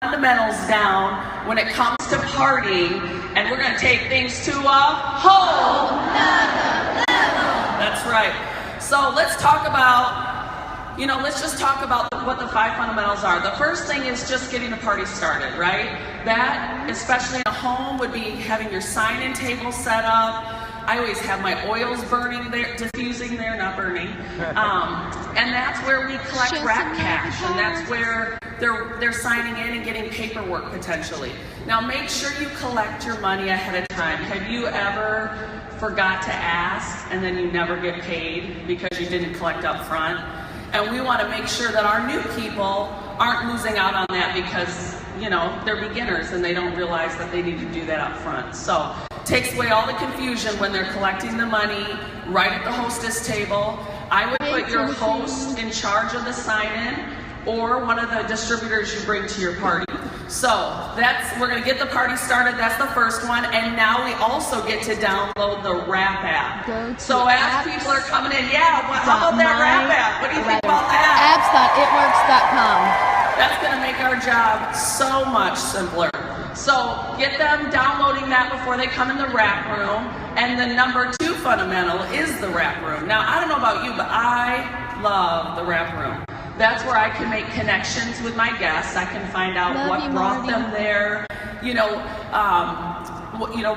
fundamentals down when it comes to partying, and we're going to take things to a whole nother level. That's right. So let's talk about, let's just talk about what the 5 fundamentals are. The first thing is just getting the party started, right? That, especially in a home, would be having your sign-in table set up. I always have my oils burning there, diffusing there, not burning. And that's where we collect rap cash, and that's where they're signing in and getting paperwork potentially. Now make sure you collect your money ahead of time. Have you ever forgot to ask and then you never get paid because you didn't collect up front? And we want to make sure that our new people aren't losing out on that because, they're beginners and they don't realize that they need to do that up front. So takes away all the confusion when they're collecting the money right at the hostess table. I would put your host in charge of the sign-in or one of the distributors you bring to your party. So we're going to get the party started. That's the first one. And now we also get to download the rap app. So as people are coming in, how about that rap app? What do you think about that? apps.itworks.com. That's going to make our job so much simpler. So get them downloading that before they come in the rap room. And the number 2 fundamental is the rap room. Now, I don't know about you, but I love the rap room. That's where I can make connections with my guests. I can find out what brought them there,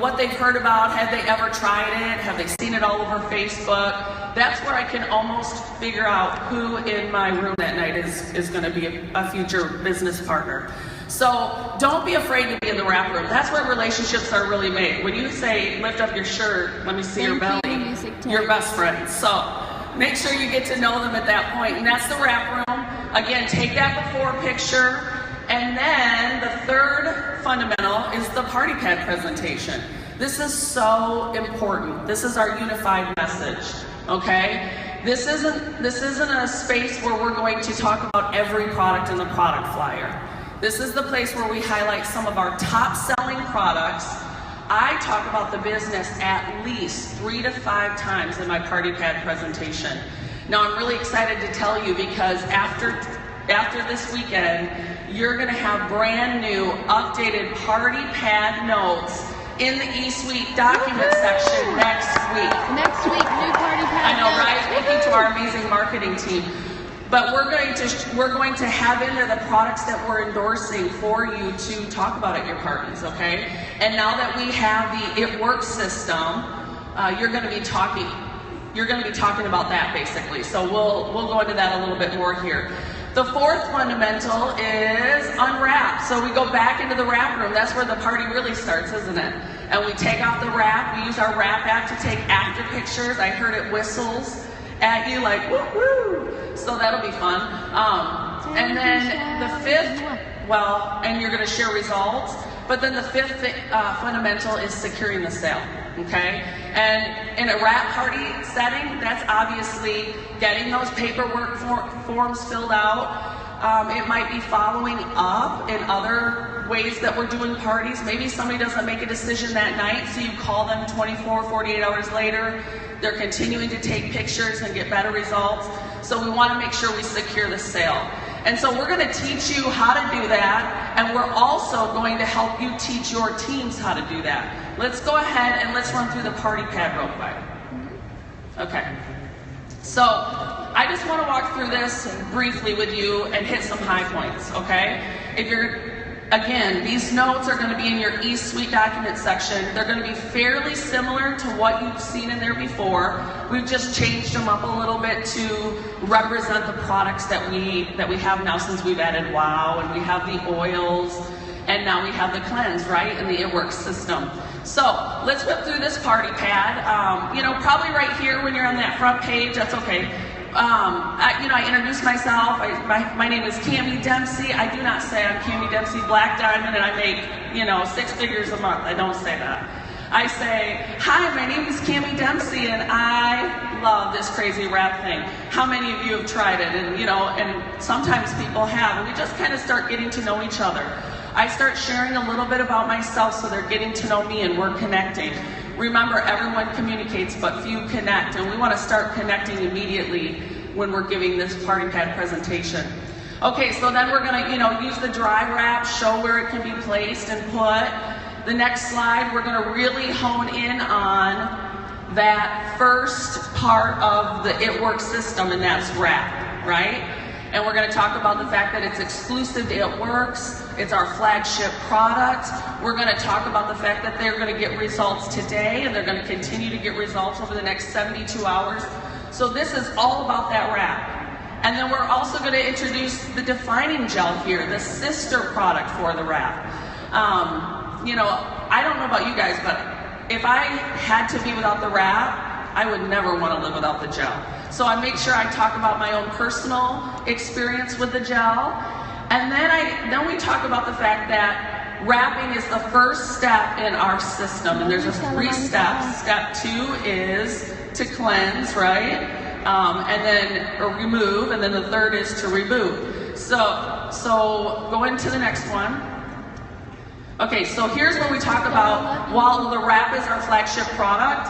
what they've heard about. Have they ever tried it? Have they seen it all over Facebook? That's where I can almost figure out who in my room that night is going to be a future business partner. So don't be afraid to be in the rap room. That's where relationships are really made. When you say, lift up your shirt, let me see your belly, you're best friends. So make sure you get to know them at that point. And that's the rap room. Again, take that before picture. And then the 3rd fundamental is the party pad presentation. This is so important. This is our unified message, okay? This isn't a space where we're going to talk about every product in the product flyer. This is the place where we highlight some of our top selling products. I talk about the business at least 3 to 5 times in my party pad presentation. Now I'm really excited to tell you because after this weekend, you're going to have brand new updated party pad notes in the eSuite document section next week. Next week, new party pad. I know, right? Thank you to our amazing marketing team. But we're going to have in there the products that we're endorsing for you to talk about at your parties, okay? And now that we have the It Works system, you're going to be talking about that basically. So we'll go into that a little bit more here. The 4th fundamental is unwrap. So we go back into the wrap room. That's where the party really starts, isn't it? And we take off the wrap. We use our wrap app to take after pictures. I heard it whistles at you like woo woo. So that'll be fun. And then the 5th, and you're going to share results. But then the 5th fundamental is securing the sale. Okay? And in a wrap party setting, that's obviously getting those paperwork forms filled out. It might be following up in other ways that we're doing parties. Maybe somebody doesn't make a decision that night, so you call them 24, 48 hours later. They're continuing to take pictures and get better results. So we want to make sure we secure the sale. And so we're going to teach you how to do that, and we're also going to help you teach your teams how to do that. Let's go ahead and let's run through the party pad real quick. Okay. So I just want to walk through this briefly with you and hit some high points, okay? Again, these notes are going to be in your eSuite document section. They're going to be fairly similar to what you've seen in there before. We've just changed them up a little bit to represent the products that we have now since we've added WOW, and we have the oils, and now we have the cleanse, right, and the It Works system. So let's whip through this party pad. Probably right here when you're on that front page, that's okay. I introduce myself. My name is Cammie Dempsey. I do not say I'm Cammie Dempsey Black Diamond and I make, 6 figures a month. I don't say that. I say, hi, my name is Cammie Dempsey and I love this crazy rap thing. How many of you have tried it? And sometimes people have, and we just kind of start getting to know each other. I start sharing a little bit about myself so they're getting to know me and we're connecting. Remember, everyone communicates, but few connect, and we want to start connecting immediately when we're giving this party pad presentation. Okay, so then we're gonna, use the dry wrap, show where it can be placed and put. The next slide, we're gonna really hone in on that first part of the It Works system, and that's wrap, right? And we're gonna talk about the fact that it's exclusive to It Works. It's our flagship product. We're gonna talk about the fact that they're gonna get results today, and they're gonna continue to get results over the next 72 hours. So this is all about that wrap. And then we're also going to introduce the defining gel here, the sister product for the wrap. I don't know about you guys, but if I had to be without the wrap, I would never want to live without the gel. So I make sure I talk about my own personal experience with the gel. And then we talk about the fact that wrapping is the first step in our system. And there's 3 steps. Step 2 is to cleanse, right? And then remove, and then the third is to remove. So go into the next one. Okay, so here's where we talk about, while the wrap is our flagship product,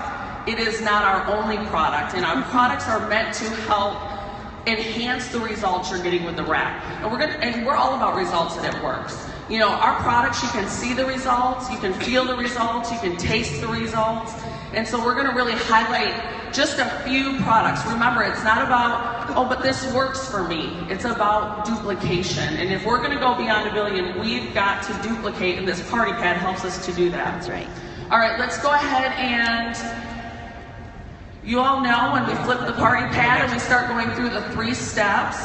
it is not our only product, and our products are meant to help enhance the results you're getting with the wrap. And we're all about results, and it works. Our products, you can see the results, you can feel the results, you can taste the results. And so we're going to really highlight just a few products. Remember, it's not about, oh, but this works for me. It's about duplication. And if we're going to go beyond 1 billion, we've got to duplicate, and this party pad helps us to do that. That's right. All right, let's go ahead, and you all know when we flip the party pad and we start going through the 3 steps,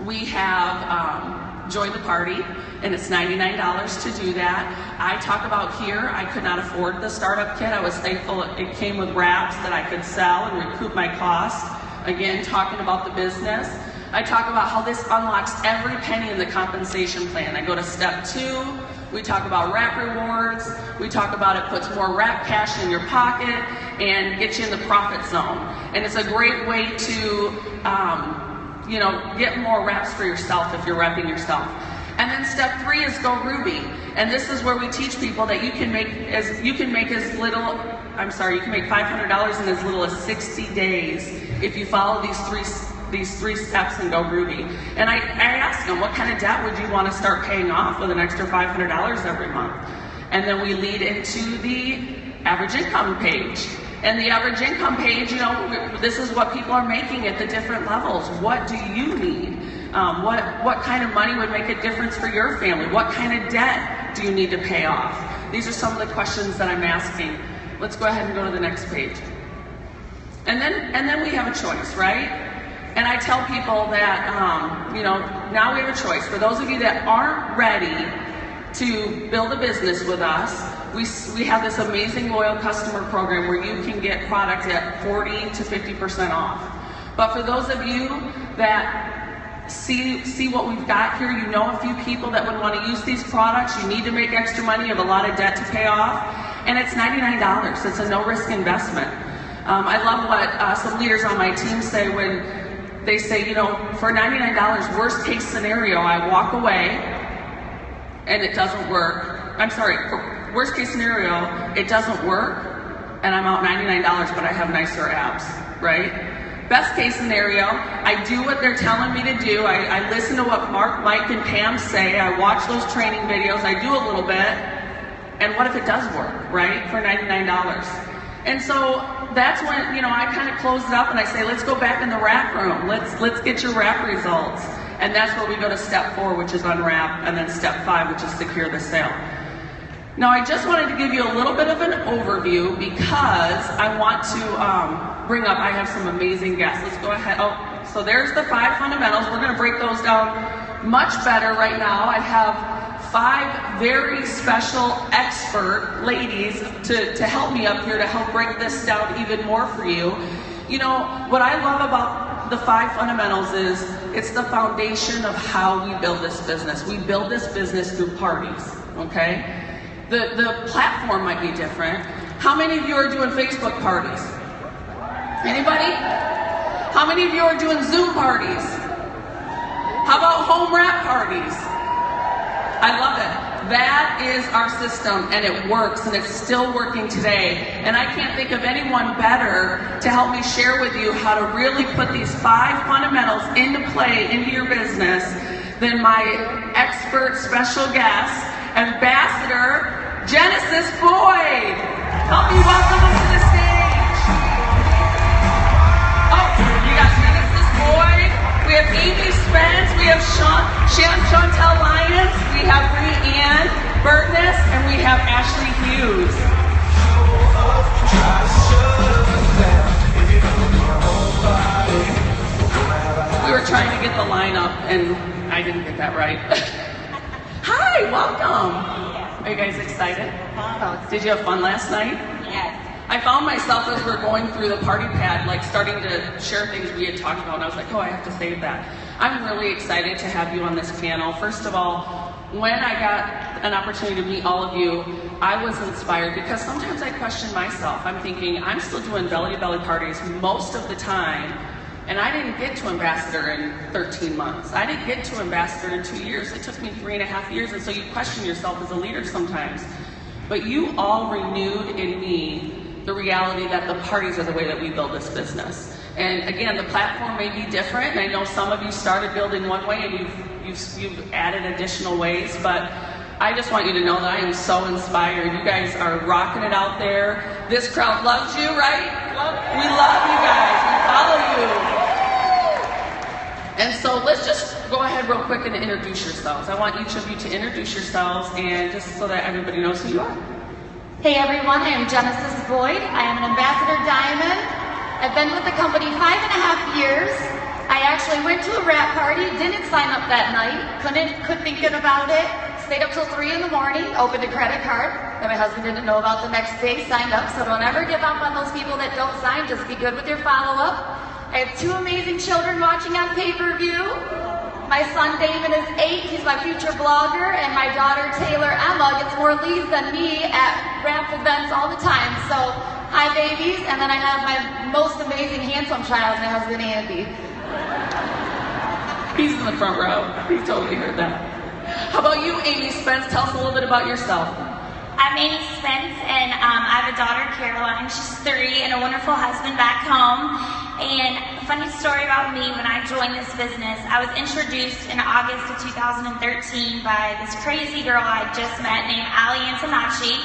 we have join the party, and it's $99 to do that. I talk about here, I could not afford the startup kit. I was thankful it came with wraps that I could sell and recoup my cost. Again, talking about the business. I talk about how this unlocks every penny in the compensation plan. I go to step 2, we talk about wrap rewards, we talk about it puts more wrap cash in your pocket and gets you in the profit zone. And it's a great way to get more wraps for yourself if you're wrapping yourself. And then step 3 is go Ruby. And this is where we teach people that you can make $500 in as little as 60 days if you follow these three steps and go Ruby. And I ask them, what kind of debt would you want to start paying off with an extra $500 every month? And then we lead into the average income page. And the average income page, this is what people are making at the different levels. What do you need? What kind of money would make a difference for your family? What kind of debt do you need to pay off? These are some of the questions that I'm asking. Let's go ahead and go to the next page. And then we have a choice, right? And I tell people that, now we have a choice. For those of you that aren't ready to build a business with us, we have this amazing loyal customer program where you can get product at 40 to 50% off. But for those of you that see what we've got here, you know a few people that would want to use these products, you need to make extra money, you have a lot of debt to pay off, and it's $99. It's a no-risk investment. I love what some leaders on my team say when they say, for $99, worst case scenario, I walk away and it doesn't work. Worst case scenario, it doesn't work and I'm out $99, but I have nicer abs, right? Best case scenario, I do what they're telling me to do. I listen to what Mark, Mike, and Pam say. I watch those training videos. I do a little bit. And what if it does work, right, for $99? And so that's when, I kind of close it up and I say, let's go back in the wrap room. Let's get your wrap results. And that's where we go to step 4, which is unwrap, and then step 5, which is secure the sale. Now, I just wanted to give you a little bit of an overview because I want to bring up, I have some amazing guests. Let's go ahead. Oh, so there's the 5 fundamentals. We're going to break those down much better right now. I have 5 very special expert ladies to help me up here to help break this down even more for you. What I love about the 5 fundamentals is it's the foundation of how we build this business. We build this business through parties, okay? The platform might be different. How many of you are doing Facebook parties? Anybody? How many of you are doing Zoom parties? How about home wrap parties? I love it. That is our system, and it works, and it's still working today. And I can't think of anyone better to help me share with you how to really put these 5 fundamentals into play into your business than my expert special guest, Ambassador Genesis Boyd. Help me welcome him to the stage. Oh, you got Genesis Boyd. We have Amy Spence. We have Chantel Lyons. We have Bree-Ann Bergness, and we have Ashley Hughes. We were trying to get the lineup, and I didn't get that right. Hi, welcome. Are you guys excited? Did you have fun last night? Yes. I found myself as we're going through the party pad, like starting to share things we had talked about, and I was like, oh, I have to save that. I'm really excited to have you on this panel. First of all, when I got an opportunity to meet all of you, I was inspired because sometimes I question myself. I'm thinking, I'm still doing belly-to-belly parties most of the time, and I didn't get to Ambassador in 13 months. I didn't get to Ambassador in 2 years. It took me 3.5 years, and so you question yourself as a leader sometimes. But you all renewed in me the reality that the parties are the way that we build this business. And again, the platform may be different, and I know some of you started building one way and you've added additional ways, but I just want you to know that I am so inspired. You guys are rocking it out there. This crowd loves you, right? We love you guys. We follow you. And so let's just go ahead real quick and introduce yourselves. I want each of you to introduce yourselves, and just so that everybody knows who you are. Hey everyone, I am Genesis Boyd. I am an Ambassador Diamond. I've been with the company 5.5 years. I actually went to a wrap party, didn't sign up that night, couldn't thinking about it, stayed up till 3 in the morning, opened a credit card that my husband didn't know about the next day, signed up. So don't ever give up on those people that don't sign, just be good with your follow-up. I have 2 amazing children watching on pay-per-view. My son Damon is 8, he's my future blogger, and my daughter Taylor Emma gets more leads than me at ramp events all the time. So, hi babies, and then I have my most amazing handsome child, my husband Andy. He's in the front row. He totally heard that. How about you, Amy Spence? Tell us a little bit about yourself. I'm Amy Spence, and I have a daughter, Caroline. She's 3, and a wonderful husband back home. And a funny story about me, when I joined this business, I was introduced in August of 2013 by this crazy girl I just met named Ali Antonacci.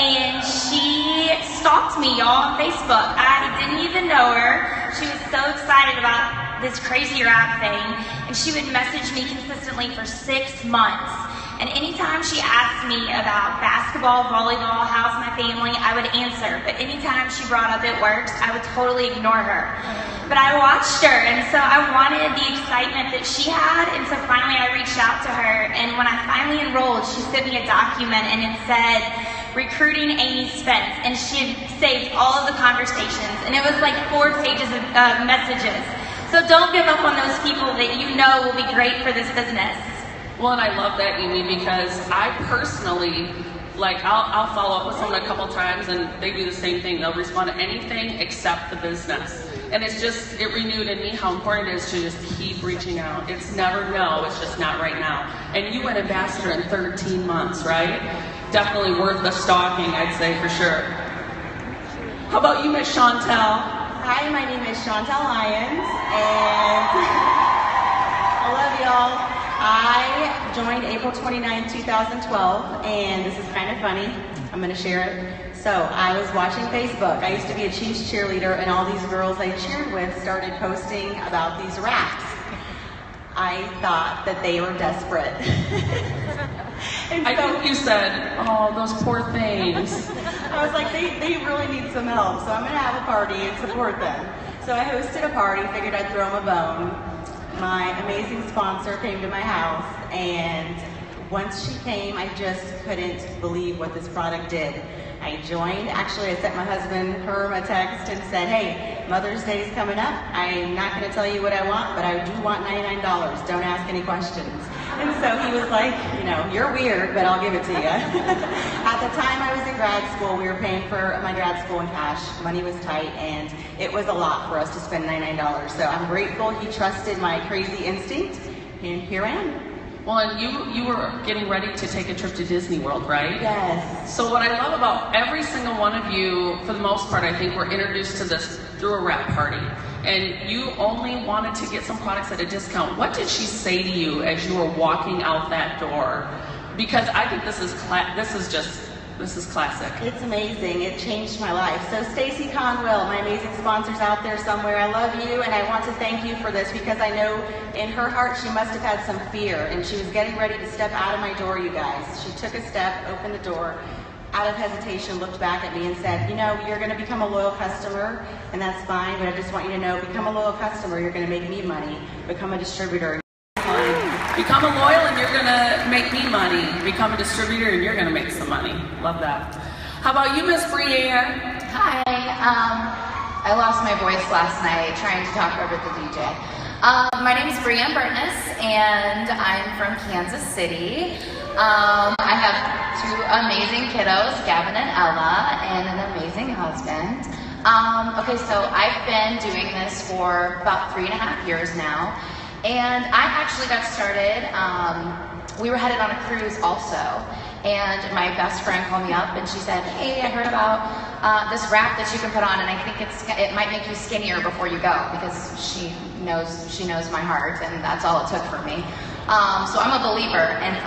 And she stalked me, y'all, on Facebook. I didn't even know her. She was so excited about this crazy rap thing, and she would message me consistently for 6 months. And anytime she asked me about basketball, volleyball, how's my family, I would answer. But anytime she brought up it works, I would totally ignore her. But I watched her, and so I wanted the excitement that she had, and so finally I reached out to her. And when I finally enrolled, she sent me a document, and it said, recruiting Amy Spence, and she had saved all of the conversations, and it was like 4 pages of messages. So don't give up on those people that you know will be great for this business. Well, and I love that, Amy, because I personally, like, I'll follow up with someone a couple times, and they do the same thing. They'll respond to anything except the business. And it's just, it renewed in me how important it is to just keep reaching out. It's never no, it's just not right now. And you went Ambassador in 13 months, right? Definitely worth the stalking, I'd say, for sure. How about you, Miss Chantel? Hi, my name is Chantel Lyons, and I love y'all. I joined April 29, 2012, and this is kind of funny. I'm going to share it. So I was watching Facebook. I used to be a Chiefs cheerleader, and all these girls I cheered with started posting about these rafts. I thought that they were desperate. I think you said, oh, those poor things. I was like, they really need some help, so I'm going to have a party and support them. So I hosted a party, figured I'd throw them a bone. My amazing sponsor came to my house, and once she came, I just couldn't believe what this product did. I joined. Actually, I sent my husband, Herm, a text and said, hey, Mother's Day is coming up. I'm not going to tell you what I want, but I do want $99. Don't ask any questions. And so he was like, you know, you're weird, but I'll give it to you. At the time I was in grad school, we were paying for my grad school in cash. Money was tight, and it was a lot for us to spend $99. So I'm grateful he trusted my crazy instinct, and here I am. Well, and you were getting ready to take a trip to Disney World, right? Yes. So what I love about every single one of you, for the most part, I think were introduced to this through a wrap party. And you only wanted to get some products at a discount. What did she say to you as you were walking out that door? Because I think this is classic. It's amazing. It changed my life. So Stacy Conwell, my amazing sponsors out there somewhere, I love you, and I want to thank you for this because I know in her heart she must have had some fear, and she was getting ready to step out of my door, you guys. She took a step, opened the door, out of hesitation, looked back at me and said, you know, you're going to become a loyal customer, and that's fine, but I just want you to know, become a loyal customer, you're going to make me money. Become a distributor. Become a loyal and you're gonna make me money. Become a distributor and you're gonna make some money. Love that. How about you, Miss Briere? Hi. I lost my voice last night trying to talk over the DJ. My name is Brienne Burtness and I'm from Kansas City. I have two amazing kiddos, Gavin and Ella, and an amazing husband. Okay, so I've been doing this for about 3.5 years now. And I actually got started, we were headed on a cruise also, and my best friend called me up and she said, hey, I heard about this wrap that you can put on, and I think it might make you skinnier before you go, because she knows my heart, and that's all it took for me. So I'm a believer, and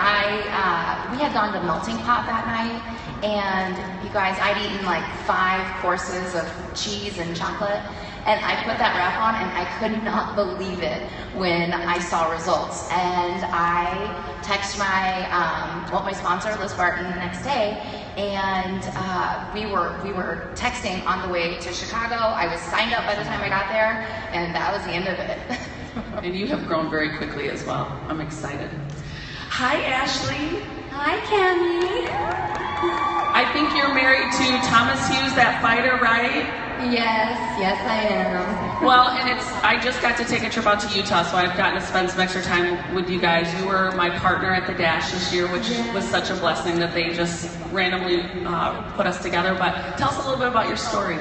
we had gone to Melting Pot that night, and you guys, I'd eaten like 5 courses of cheese and chocolate. And I put that wrap on and I could not believe it when I saw results. And I texted my sponsor, Liz Barton, the next day, and we were texting on the way to Chicago. I was signed up by the time I got there, and that was the end of it. And you have grown very quickly as well. I'm excited. Hi, Ashley. Hi, Cammy. I think you're married to Thomas Hughes, that fighter, right? Yes, I am. Well, and I just got to take a trip out to Utah, so I've gotten to spend some extra time with you guys. You were my partner at the Dash this year, which was such a blessing that they just randomly put us together. But tell us a little bit about your story.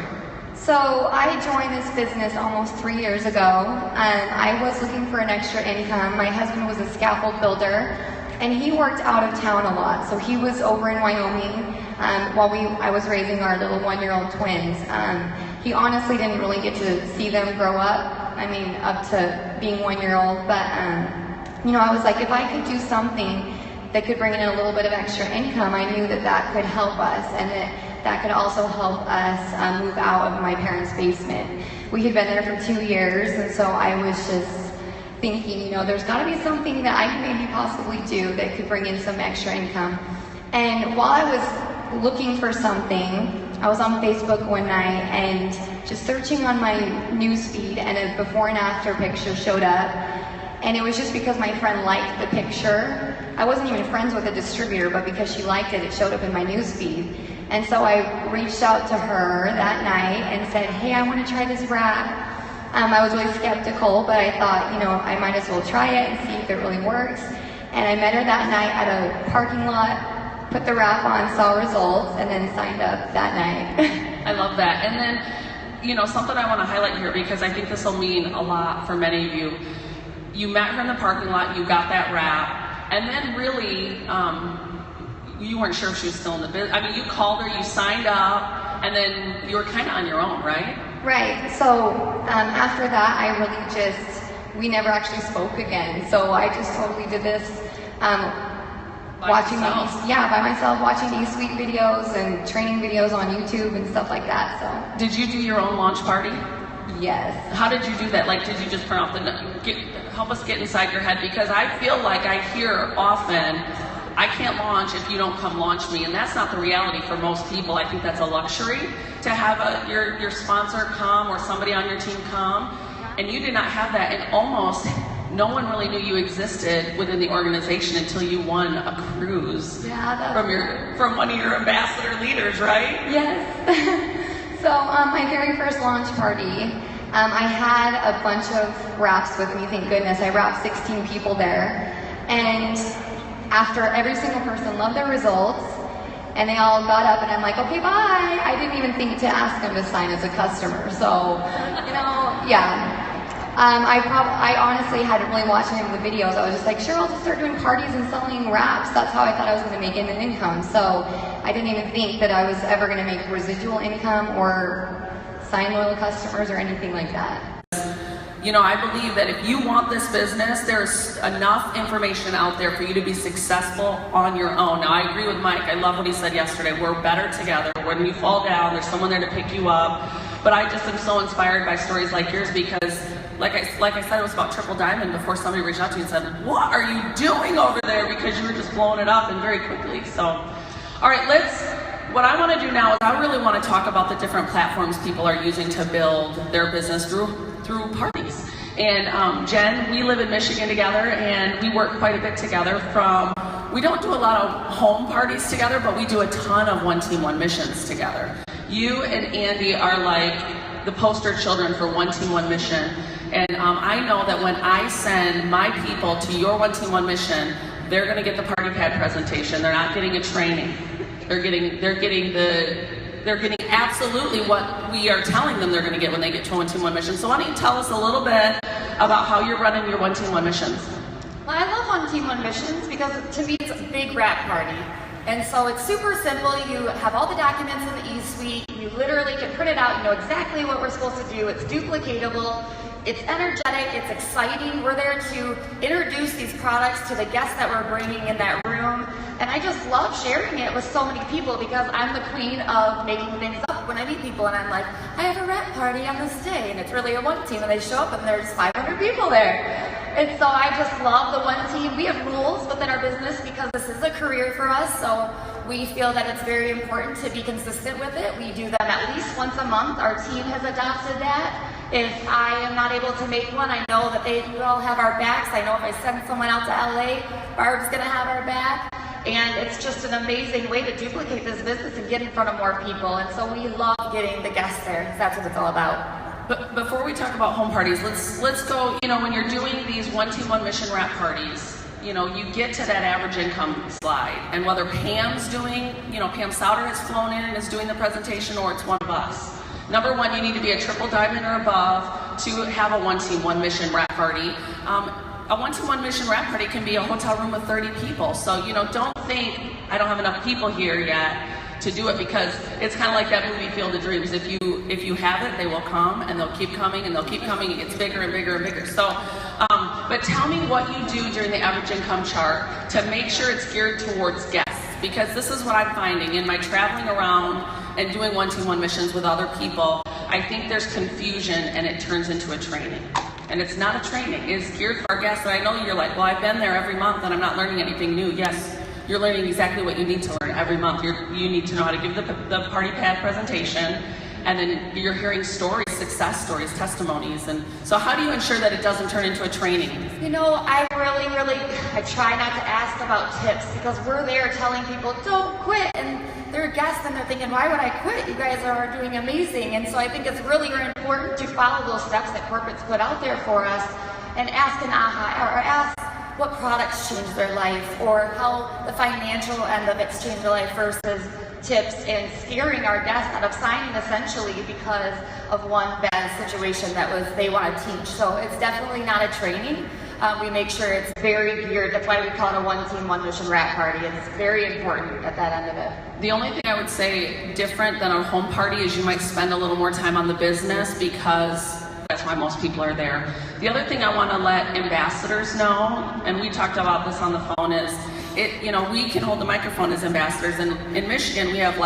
So I joined this business almost 3 years ago. I was looking for an extra income. My husband was a scaffold builder, and he worked out of town a lot. So he was over in Wyoming while I was raising our little 1-year-old twins. He honestly didn't really get to see them grow up. I mean, up to being 1-year-old. But I was like, if I could do something that could bring in a little bit of extra income, I knew that could help us, and that could also help us move out of my parents' basement. We had been there for 2 years, and so I was just thinking, there's got to be something that I can maybe possibly do that could bring in some extra income. And while I was looking for something, I was on Facebook one night and just searching on my newsfeed, and a before and after picture showed up. And it was just because my friend liked the picture. I wasn't even friends with the distributor, but because she liked it, it showed up in my newsfeed. And so I reached out to her that night and said, hey, I want to try this wrap. I was really skeptical, but I thought, I might as well try it and see if it really works. And I met her that night at a parking lot, put the wrap on, saw results, and then signed up that night. I love that. And then, something I want to highlight here, because I think this will mean a lot for many of you. You met her in the parking lot, you got that wrap, and then really, you weren't sure if she was still in the business. I mean, you called her, you signed up, and then you were kind of on your own, right? Right. So after that, we never actually spoke again. So I just totally did this by myself, watching these sweet videos and training videos on YouTube and stuff like that. So did you do your own launch party? Yes. How did you do that? Like, did you just print off help us get inside your head? Because I feel like I hear often, I can't launch if you don't come launch me, and that's not the reality for most people. I think that's a luxury to have your sponsor come or somebody on your team come, and you did not have that, and almost no one really knew you existed within the organization until you won a cruise from one of your ambassador leaders, right? Yes. So my very first launch party, I had a bunch of wraps with me, thank goodness. I wrapped 16 people there, and after every single person loved their results, and they all got up, and I'm like, okay, bye. I didn't even think to ask them to sign as a customer. So, I honestly hadn't really watched any of the videos. I was just like, sure, I'll just start doing parties and selling wraps. That's how I thought I was going to make an income. So I didn't even think that I was ever going to make residual income or sign loyal customers or anything like that. You know, I believe that if you want this business, there's enough information out there for you to be successful on your own. Now, I agree with Mike. I love what he said yesterday. We're better together. When you fall down, there's someone there to pick you up. But I just am so inspired by stories like yours because, like I said, it was about Triple Diamond before somebody reached out to you and said, what are you doing over there? Because you were just blowing it up and very quickly. So, all right, what I want to do now is I really want to talk about the different platforms people are using to build their business through parties. And Jen, we live in Michigan together and we work quite a bit together we don't do a lot of home parties together, but we do a ton of One Team, One Missions together. You and Andy are like the poster children for One Team, One Mission. And I know that when I send my people to your One Team, One Mission, they're gonna get the party pad presentation. They're not getting a training. They're getting absolutely what we are telling them they're going to get when they get to One Team, One Mission. So why don't you tell us a little bit about how you're running your One Team, One Missions? Well, I love One Team, One Missions because to me it's a big wrap party. And so it's super simple. You have all the documents in the e-suite. You literally can print it out. You know exactly what we're supposed to do. It's duplicatable. It's energetic. It's exciting. We're there to introduce these products to the guests that we're bringing in that room. And I just love sharing it with so many people because I'm the queen of making things up when I meet people and I'm like, I have a wrap party on this day and it's really a One Team and they show up and there's 500 people there. And so I just love the One Team. We have rules within our business because this is a career for us, so we feel that it's very important to be consistent with it. We do them at least once a month. Our team has adopted that. If I am not able to make one, I know that they will have our backs. I know if I send someone out to LA, Barb's gonna have our back. And it's just an amazing way to duplicate this business and get in front of more people. And so we love getting the guests there, because that's what it's all about. But before we talk about home parties, let's go, you know, when you're doing these One Team, One Mission wrap parties, you know, you get to that average income slide. And whether Pam's doing, you know, Pam Souter has flown in and is doing the presentation or it's one of us. Number one, you need to be a Triple Diamond or above to have a One Team, One Mission wrap party. A One Team, One Mission wrap party can be a hotel room with 30 people. So, you know, don't think I don't have enough people here yet to do it, because it's kind of like that movie Field of Dreams. If you have it, they will come and they'll keep coming and they'll keep coming. It gets bigger and bigger and bigger. So, but tell me what you do during the average income chart to make sure it's geared towards guests, because this is what I'm finding in my traveling around and doing One Team, One Missions with other people. I think there's confusion and it turns into a training. And it's not a training, it's geared for our guests. And I know you're like, well, I've been there every month and I'm not learning anything new. Yes, you're learning exactly what you need to learn every month. You need to know how to give the party pad presentation, and then you're hearing stories, success stories, testimonies. And so how do you ensure that it doesn't turn into a training? You know, I try not to ask about tips, because we're there telling people, don't quit. And they're guests and they're thinking, why would I quit? You guys are doing amazing. And so I think it's really important to follow those steps that corporate's put out there for us and ask an aha, or ask what products changed their life, or how the financial end of it's changed their life versus tips, and scaring our guests out of signing essentially because of one bad situation that they want to teach. So it's definitely not a training. We make sure it's very geared. That's why we call it a One Team, One Mission wrap party. It's very important at that end of it. The only thing I would say different than a home party is you might spend a little more time on the business, because that's why most people are there. The other thing I want to let ambassadors know, and we talked about this on the phone, is you know, we can hold the microphone as ambassadors, and in Michigan we have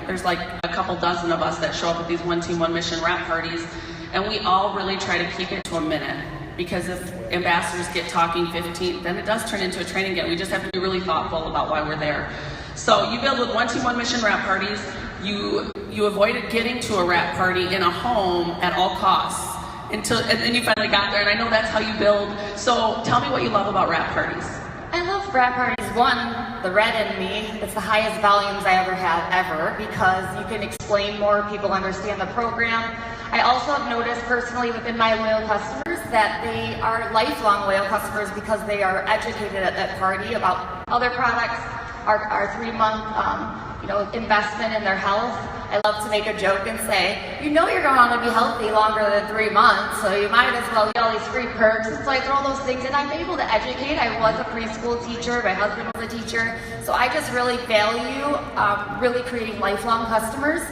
there's like a couple dozen of us that show up at these One Team, One Mission wrap parties, and we all really try to keep it to a minute, because if ambassadors get talking 15, then it does turn into a training again. We just have to be really thoughtful about why we're there. So you build with One Team, One Mission wrap parties. You avoided getting to a wrap party in a home at all costs and then you finally got there, and I know that's how you build. So tell me what you love about wrap parties. I love wrap parties. One, the red in me, it's the highest volumes I ever have ever, because you can explain more, people understand the program. I also have noticed personally within my loyal customers that they are lifelong loyal customers because they are educated at that party about other products. our 3-month investment in their health. I love to make a joke and say, you're going to be healthy longer than 3 months, so you might as well get all these free perks. And so I throw those things in. I'm able to educate. I was a preschool teacher. My husband was a teacher. So I just really value really creating lifelong customers.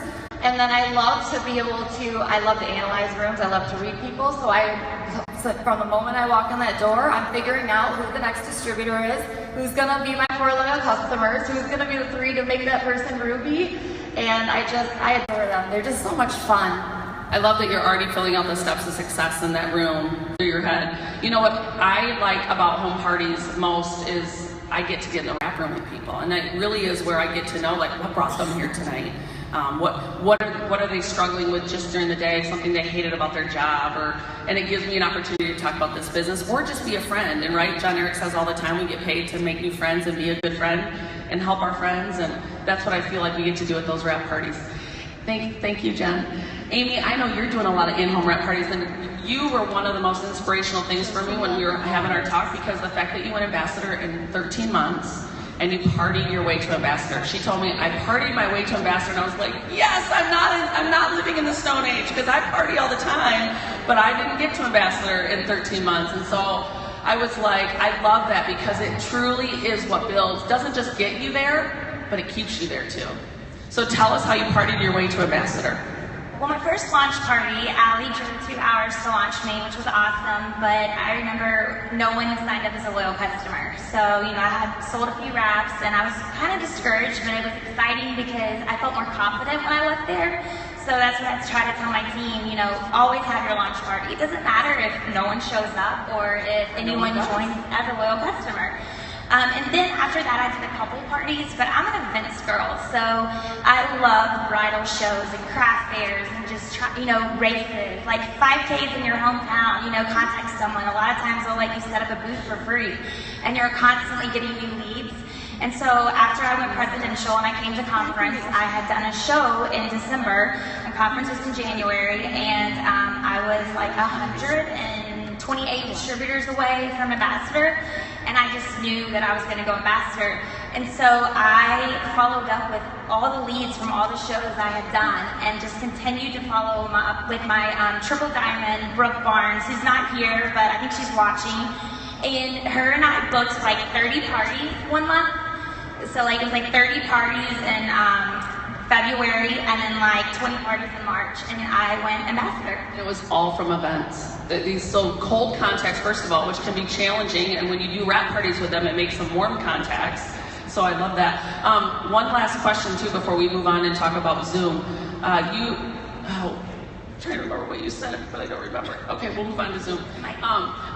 And then I love to analyze rooms. I love to read people. So from the moment I walk in that door, I'm figuring out who the next distributor is, who's going to be my 4 loyal customers, who's going to be the 3 to make that person Ruby. And I adore them. They're just so much fun. I love that you're already filling out the steps of success in that room through your head. You know what I like about home parties most is I get to get in the wrap room with people. And that really is where I get to know, like, what brought them here tonight? What are they struggling with just during the day, something they hated about their job, and it gives me an opportunity to talk about this business or just be a friend. And right, John Eric says all the time, we get paid to make new friends and be a good friend and help our friends, and that's what I feel like we get to do at those wrap parties. Thank you, Jen. Amy, I know you're doing a lot of in-home wrap parties, and you were one of the most inspirational things for me when we were having our talk, because the fact that you went ambassador in 13 months, and you partied your way to ambassador. She told me, I partied my way to ambassador, and I was like, yes, I'm not living in the Stone Age, because I party all the time, but I didn't get to ambassador in 13 months, and so I was like, I love that, because it truly is what builds. Doesn't just get you there, but it keeps you there too. So tell us how you partied your way to ambassador. Well, my first launch party, Allie drove 2 hours to launch me, which was awesome, but I remember no one signed up as a loyal customer. So, I had sold a few wraps, and I was kind of discouraged, but it was exciting because I felt more confident when I left there. So that's what I try to tell my team, always have your launch party. It doesn't matter if no one shows up or if anyone joins as a loyal customer. And then after that, I did a couple parties, but I'm an events girl, so I love bridal shows and craft fairs and just races, like 5Ks in your hometown, contact someone. A lot of times they'll let you set up a booth for free, and you're constantly getting new leads. And so after I went presidential and I came to conference, I had done a show in December, and conference was in January, and I was like 128 distributors away from ambassador, and I just knew that I was going to go ambassador. And so I followed up with all the leads from all the shows I had done, and just continued to follow up with my triple diamond, Brooke Barnes, who's not here, but I think she's watching. And her and I booked like 30 parties one month. So it was like 30 parties in February, and then like 20 parties in March, and I went ambassador. It was all from events. These cold contacts, first of all, which can be challenging, and when you do wrap parties with them, it makes them warm contacts. So I love that. One last question too before we move on and talk about Zoom. I'm trying to remember what you said, but I don't remember. Okay, we'll move on to Zoom.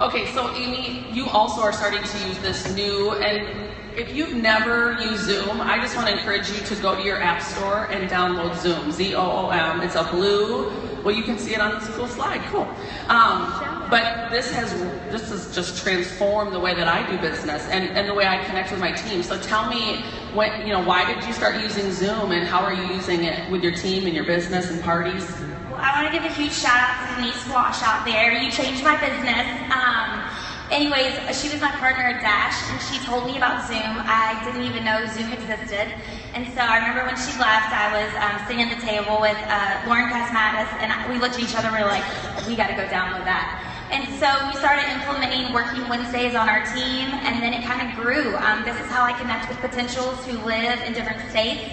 Okay, so Amy, you also are starting to use this new, and if you've never used Zoom, I just want to encourage you to go to your app store and download Zoom, Z-O-O-M. It's a blue, well, you can see it on this cool slide, cool. But this has just transformed the way that I do business and the way I connect with my team. So tell me, why did you start using Zoom, and how are you using it with your team and your business and parties? Well, I want to give a huge shout out to Denise Wash out there. You changed my business. Anyways, she was my partner at Dash, and she told me about Zoom. I didn't even know Zoom existed. And so I remember when she left, I was sitting at the table with Lauren Cosmatis, and we looked at each other and we were like, we got to go download that. And so we started implementing Working Wednesdays on our team, and then it kind of grew. This is how I connect with potentials who live in different states.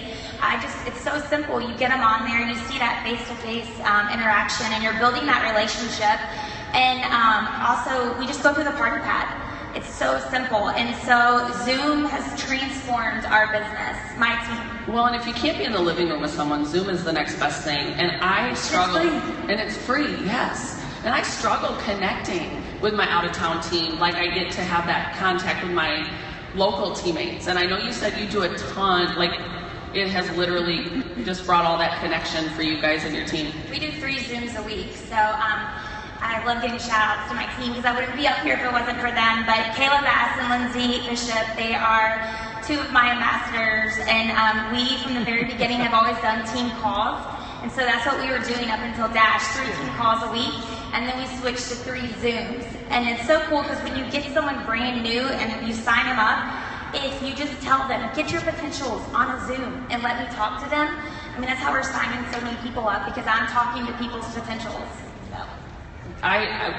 It's so simple. You get them on there, and you see that face-to-face interaction, and you're building that relationship. And also, we just go through the party pad. It's so simple. And so Zoom has transformed our business, my team. Well, and if you can't be in the living room with someone, Zoom is the next best thing. And I struggle. And it's free, yes. And I struggle connecting with my out-of-town team. Like, I get to have that contact with my local teammates. And I know you said you do a ton, like, it has literally just brought all that connection for you guys and your team. We do 3 Zooms a week. So, I love giving shout outs to my team because I wouldn't be up here if it wasn't for them. But Kayla Bass and Lindsay Bishop, they are 2 of my ambassadors. And we, from the very beginning, have always done team calls. And so that's what we were doing up until Dash, 3 team calls a week. And then we switched to 3 Zooms. And it's so cool because when you get someone brand new and you sign them up, if you just tell them, get your potentials on a Zoom and let me talk to them, I mean, that's how we're signing so many people up, because I'm talking to people's potentials. So.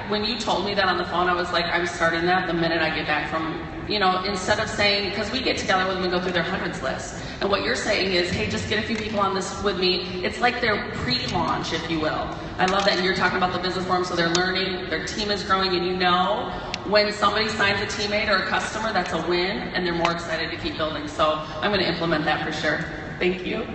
When you told me that on the phone, I was like, I'm starting that the minute I get back from, instead of saying, because we get together with them and go through their hundreds list. And what you're saying is, hey, just get a few people on this with me. It's like their pre-launch, if you will. I love that. And you're talking about the business forum, so they're learning, their team is growing, and when somebody signs a teammate or a customer, that's a win, and they're more excited to keep building. So I'm going to implement that for sure. Thank you.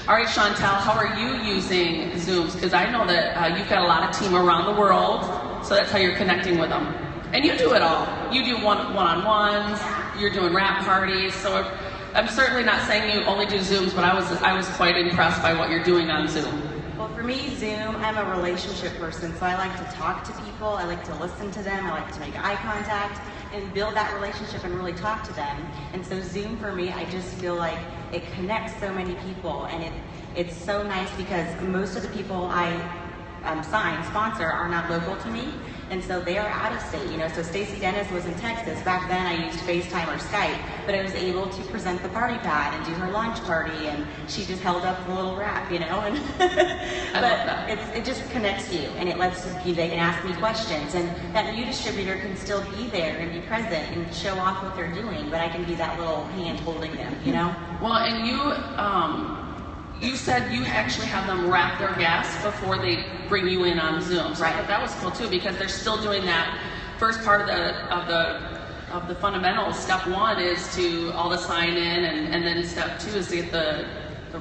All right, Chantel, how are you using Zooms? Because I know that you've got a lot of team around the world, so that's how you're connecting with them. And you do it all. You do one-on-ones, you're doing wrap parties, so I'm certainly not saying you only do Zooms, but I was quite impressed by what you're doing on Zoom. Well, for me, Zoom, I'm a relationship person, so I like to talk to people, I like to listen to them, I like to make eye contact and build that relationship and really talk to them. And so Zoom for me, I just feel like it connects so many people, and it's so nice because most of the people I sponsor are not local to me, and so they are out of state. So Stacey Dennis was in Texas. Back then I used FaceTime or Skype, but I was able to present the party pad and do her launch party, and she just held up the little wrap, and but it just connects you, and it lets you, they can ask me questions, and that new distributor can still be there and be present and show off what they're doing, but I can be that little hand holding them, Well, and you said you actually have them wrap their guests before they bring you in on Zoom. So right. I thought that was cool too, because they're still doing that first part of the fundamentals. Step one is to all the sign in, and then step two is to get the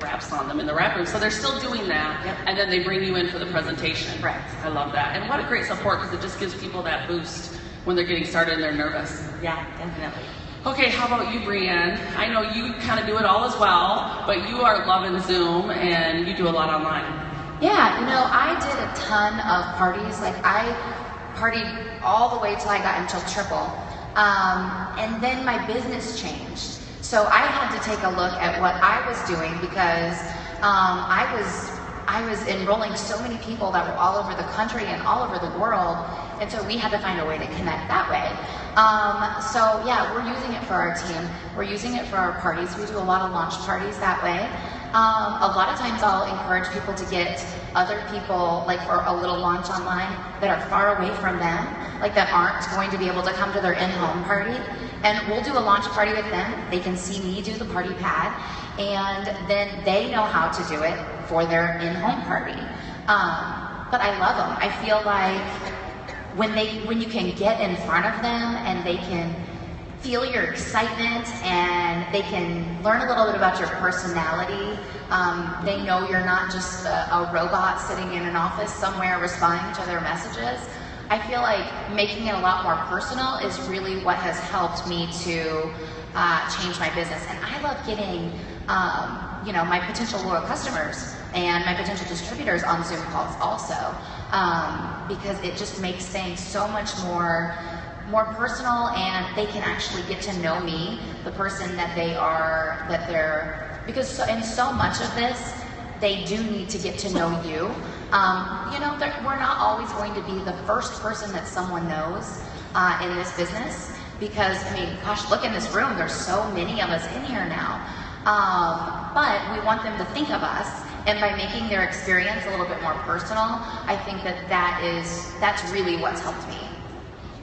wraps on them in the wrap room. So they're still doing that, yep. And then they bring you in for the presentation. Right. I love that. And what a great support, because it just gives people that boost when they're getting started and they're nervous. Yeah, definitely. Okay, how about you, Brienne? I know you kind of do it all as well, but you are loving Zoom and you do a lot online. Yeah, I did a ton of parties. Like, I partied all the way till I got into triple. And then my business changed. So I had to take a look at what I was doing, because I was enrolling so many people that were all over the country and all over the world. And so we had to find a way to connect that way. So yeah, we're using it for our team. We're using it for our parties. We do a lot of launch parties that way. A lot of times I'll encourage people to get other people, like for a little launch online, that are far away from them, like that aren't going to be able to come to their in-home party. And we'll do a launch party with them. They can see me do the party pad, and then they know how to do it for their in-home party. But I love them. I feel like when you can get in front of them and they can feel your excitement and they can learn a little bit about your personality, they know you're not just a robot sitting in an office somewhere responding to their messages. I feel like making it a lot more personal is really what has helped me to change my business. And I love getting my potential loyal customers and my potential distributors on Zoom calls also, because it just makes things so much more personal, and they can actually get to know me, the person that they're, because in so much of this, they do need to get to know you. We're not always going to be the first person that someone knows in this business, because, gosh, look in this room, there's so many of us in here now. But we want them to think of us, and by making their experience a little bit more personal, I think that's really what's helped me.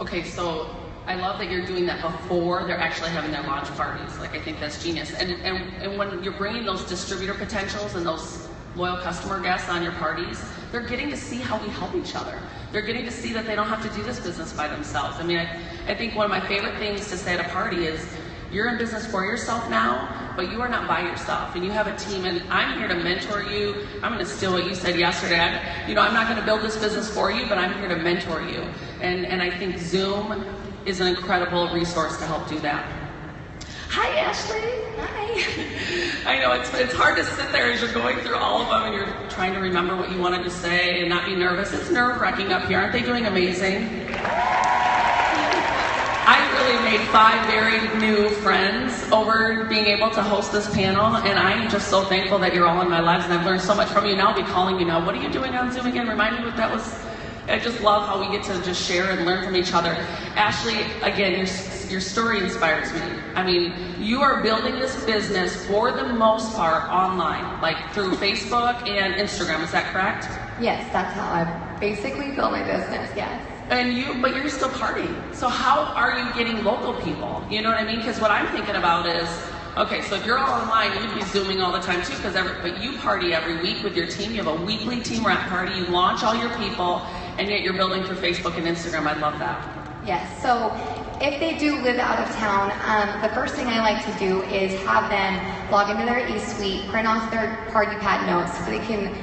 Okay, so I love that you're doing that before they're actually having their launch parties. Like, I think that's genius. And when you're bringing those distributor potentials and those loyal customer guests on your parties, they're getting to see how we help each other. They're getting to see that they don't have to do this business by themselves. I think one of my favorite things to say at a party is, you're in business for yourself now, but you are not by yourself, and you have a team, and I'm here to mentor you. I'm going to steal what you said yesterday. I'm not going to build this business for you, but I'm here to mentor you. And I think Zoom is an incredible resource to help do that. Hi, Ashley. Hi. I know it's hard to sit there as you're going through all of them and you're trying to remember what you wanted to say and not be nervous. It's nerve-wracking up here. Aren't they doing amazing? I really made 5 very new friends over being able to host this panel, and I'm just so thankful that you're all in my lives, and I've learned so much from you. Now I'll be calling you now. What are you doing on Zoom again? Remind me what that was. I just love how we get to just share and learn from each other. Ashley, again, your story inspires me. I mean, you are building this business for the most part online, like through Facebook and Instagram. Is that correct? Yes, that's how I basically build my business, yes. But you're still partying. So how are you getting local people? You know what I mean? Because what I'm thinking about is, okay, so if you're all online, you'd be Zooming all the time too, but you party every week with your team. You have a weekly team rep party. You launch all your people, and yet you're building through Facebook and Instagram. I love that. Yes, so if they do live out of town, the first thing I like to do is have them log into their eSuite, print off their party pad notes so they can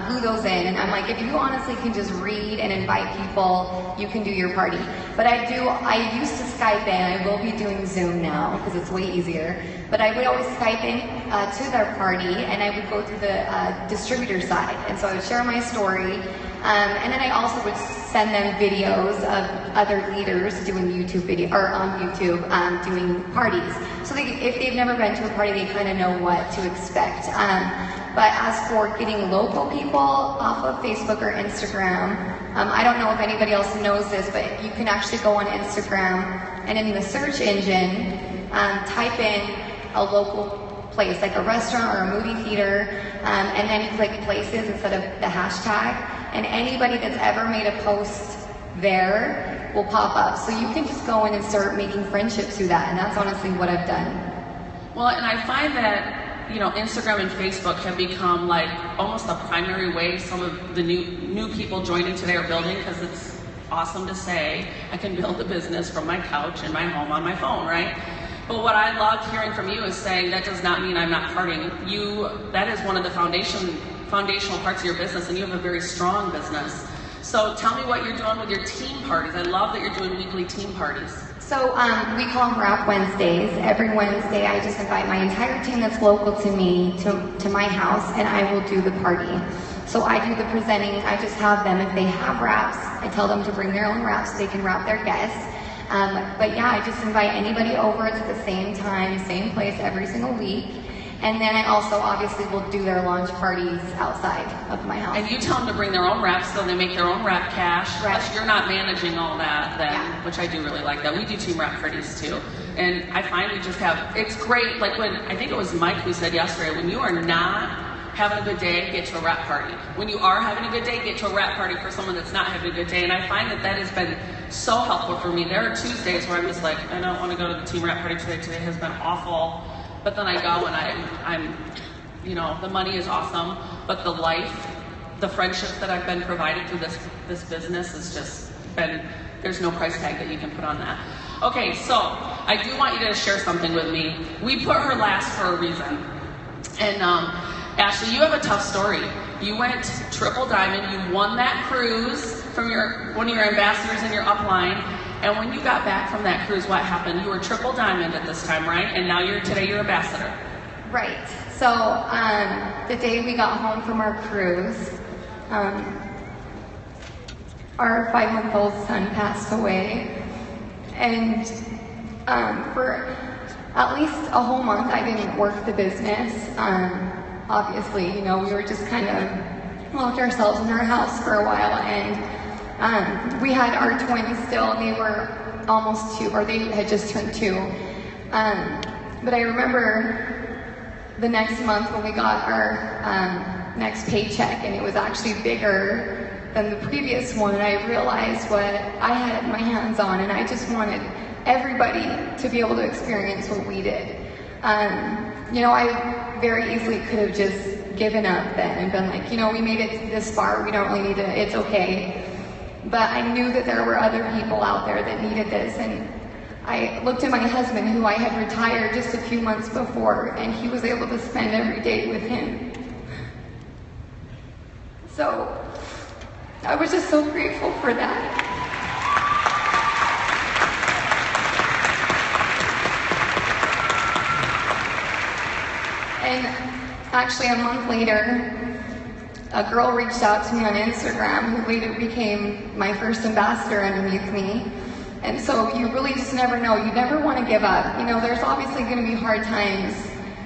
glue those in. And I'm like, if you honestly can just read and invite people, you can do your party. But I used to Skype in. I will be doing Zoom now because it's way easier. But I would always Skype in to their party, and I would go through the distributor side. And so I would share my story. And then I also would send them videos of other leaders doing YouTube on YouTube doing parties. So if they've never been to a party, they kind of know what to expect. But as for getting local people off of Facebook or Instagram, I don't know if anybody else knows this, but you can actually go on Instagram and in the search engine, type in a local place, like a restaurant or a movie theater, and then click places instead of the hashtag. And anybody that's ever made a post there will pop up. So you can just go in and start making friendships through that. And that's honestly what I've done. Well, and I find that, Instagram and Facebook have become like almost a primary way some of the new people joining today are building, because it's awesome to say, I can build a business from my couch in my home on my phone, right? But what I love hearing from you is saying that does not mean I'm not partying. That is one of the foundational parts of your business, and you have a very strong business. So tell me what you're doing with your team parties. I love that you're doing weekly team parties. So we call them Rap Wednesdays. Every Wednesday I just invite my entire team that's local to me to my house, and I will do the party. So I do the presenting. I just have them, if they have raps, I tell them to bring their own raps so they can rap their guests. But yeah, I just invite anybody over at the same time, same place every single week. And then I also obviously will do their launch parties outside of my house. And you tell them to bring their own wraps, so they make their own wrap cash. Right. Plus you're not managing all that then, Yeah. which I do really like that. We do team wrap parties too. And I find it's great, like when, I think it was Mike who said yesterday, when you are not having a good day, get to a wrap party. When you are having a good day, get to a wrap party for someone that's not having a good day. And I find that has been so helpful for me. There are Tuesdays where I'm just like, I don't want to go to the team wrap party today. Today has been awful. But then I go and I'm the money is awesome, but the friendships that I've been provided through this business has just been, there's no price tag that you can put on that. Okay, so I do want you to share something with me. We put her last for a reason. And Ashley, you have a tough story. You went triple diamond, you won that cruise from one of your ambassadors in your upline. And when you got back from that cruise, what happened? You were triple diamond at this time, right? And now today you're ambassador. Right. So the day we got home from our cruise, our 5-month-old son passed away. And for at least a whole month, I didn't work the business. Obviously, we were just kind of locked ourselves in our house for a while. And we had our twins still. They were almost 2, or they had just turned 2. But I remember the next month when we got our next paycheck, and it was actually bigger than the previous one, and I realized what I had my hands on, and I just wanted everybody to be able to experience what we did. I very easily could have just given up then and been like, we made it this far, we don't really need to, it's okay. But I knew that there were other people out there that needed this, and I looked at my husband, who I had retired just a few months before, and he was able to spend every day with him. So I was just so grateful for that. And actually a month later, a girl reached out to me on Instagram who later became my first ambassador underneath me. And so you really just never know. You never want to give up. There's obviously going to be hard times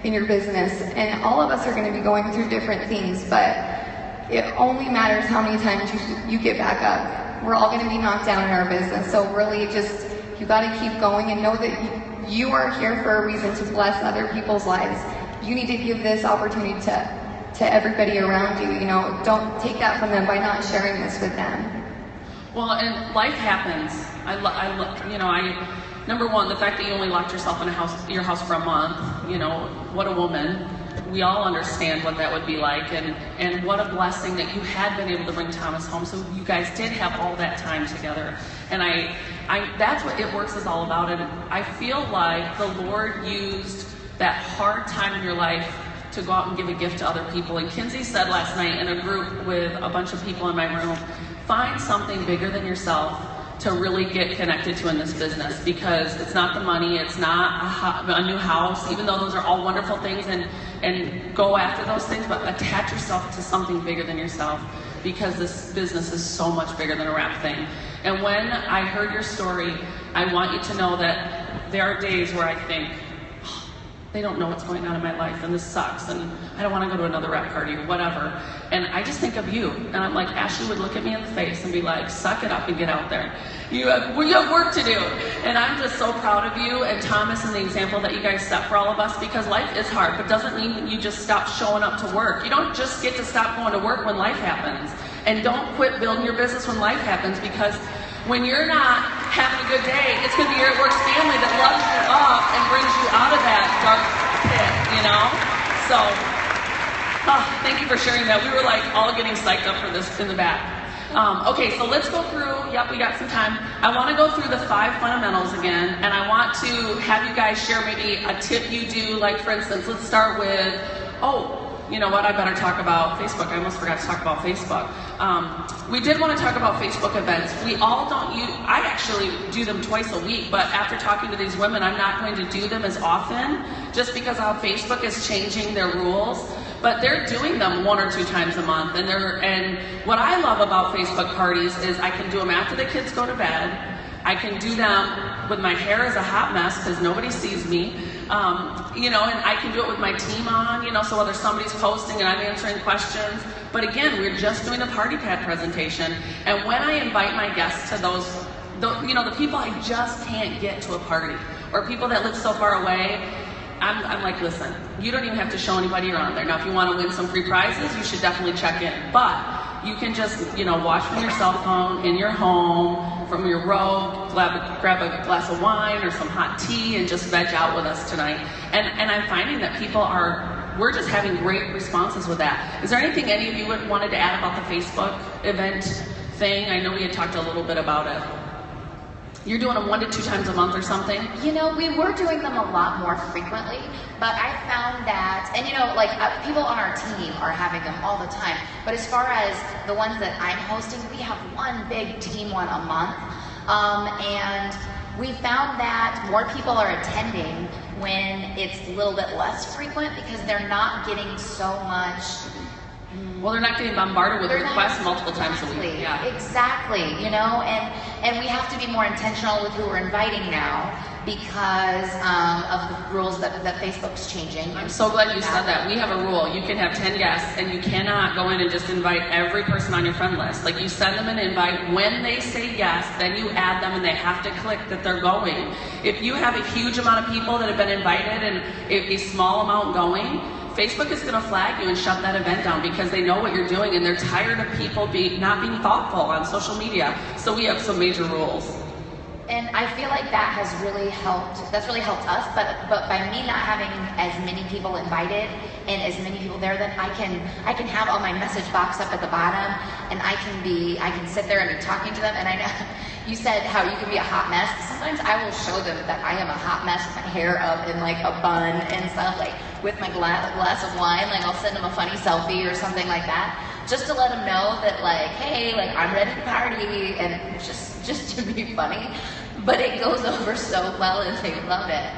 in your business, and all of us are going to be going through different things, but it only matters how many times you get back up. We're all going to be knocked down in our business, so really just you got to keep going and know that you are here for a reason to bless other people's lives. You need to give this opportunity to everybody around you. You know, don't take that from them by not sharing this with them. Well, and life happens. Number one, the fact that you only locked yourself in your house for a month, you know, what a woman. We all understand what that would be like, and what a blessing that you had been able to bring Thomas home, so you guys did have all that time together. And I that's what It Works is all about, and I feel like the Lord used that hard time in your life to go out and give a gift to other people. And Kinsey said last night in a group with a bunch of people in my room, find something bigger than yourself to really get connected to in this business, because it's not the money, it's not a new house, even though those are all wonderful things, and go after those things, but attach yourself to something bigger than yourself, because this business is so much bigger than a wrap thing. And when I heard your story, I want you to know that there are days where I think, they don't know what's going on in my life, and this sucks, and I don't want to go to another wrap party or whatever. And I just think of you, and I'm like, Ashley would look at me in the face and be like, suck it up and get out there. You have work to do. And I'm just so proud of you and Thomas and the example that you guys set for all of us, because life is hard, but doesn't mean that you just stop showing up to work. You don't just get to stop going to work when life happens. And don't quit building your business when life happens, because when you're not having a good day, it's going to be your It Works family that loves you up and brings you out of that dark pit, you know? So, thank you for sharing that. We were like all getting psyched up for this in the back. Okay, so let's go through, yep, we got some time. I want to go through the 5 fundamentals again, and I want to have you guys share maybe a tip you do. Like, for instance, let's start with, you know what, I better talk about Facebook. I almost forgot to talk about Facebook. We did want to talk about Facebook events. We all don't use, I actually do them twice a week, but after talking to these women, I'm not going to do them as often, just because how Facebook is changing their rules. But they're doing them 1 or 2 times a month, and what I love about Facebook parties is I can do them after the kids go to bed. I can do them with my hair as a hot mess because nobody sees me, you know, and I can do it with my team on, you know, so whether somebody's posting and I'm answering questions. But again, we're just doing a party pad presentation, and when I invite my guests to those, you know, the people I just can't get to a party, or people that live so far away, I'm like, listen, you don't even have to show anybody you're on there. Now, if you want to win some free prizes, you should definitely check in. But you can just, you know, watch from your cell phone in your home, from your robe, grab a glass of wine or some hot tea, and just veg out with us tonight. And I'm finding that we're just having great responses with that. Is there anything any of you wanted to add about the Facebook event thing? I know we had talked a little bit about it. You're doing them 1 to 2 times a month or something? You know, we were doing them a lot more frequently, but I found that, and you know, like people on our team are having them all the time, but as far as the ones that I'm hosting, we have one big team one a month, and we found that more people are attending when it's a little bit less frequent, because they're not getting so much. Well, they're not getting bombarded with requests multiple times a week. Yeah. Exactly, you know, and we have to be more intentional with who we're inviting now, because of the rules that Facebook's changing. I'm so glad you said that. We have a rule. You can have 10 guests, and you cannot go in and just invite every person on your friend list. Like, you send them an invite. When they say yes, then you add them, and they have to click that they're going. If you have a huge amount of people that have been invited and a small amount going, Facebook is going to flag you and shut that event down, because they know what you're doing, and they're tired of people not being thoughtful on social media. So we have some major rules. And I feel like that has really helped. That's really helped us. But by me not having as many people invited and as many people there, then I can have all my message box up at the bottom, and I can sit there and be talking to them. And I know you said how you can be a hot mess. Sometimes I will show them that I am a hot mess with my hair up in like a bun and stuff, like with my glass of wine. Like, I'll send them a funny selfie or something like that, just to let them know that, like, hey, like, I'm ready to party, and just to be funny. But it goes over so well, and they love it.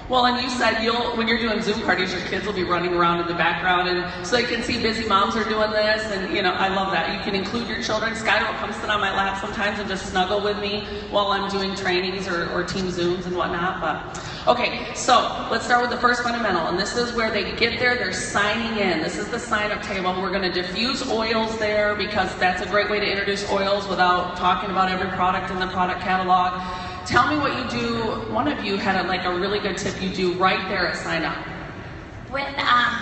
Well, and you said when you're doing Zoom parties, your kids will be running around in the background, and so you can see busy moms are doing this, and you know, I love that. You can include your children. Skylar will come sit on my lap sometimes and just snuggle with me while I'm doing trainings or team Zooms and whatnot. But okay, so let's start with the first fundamental, and this is where they get there, they're signing in. This is the sign-up table. We're going to diffuse oils there, because that's a great way to introduce oils without talking about every product in the product catalog. tell me what you do. One of you had a really good tip you do right there at sign up. When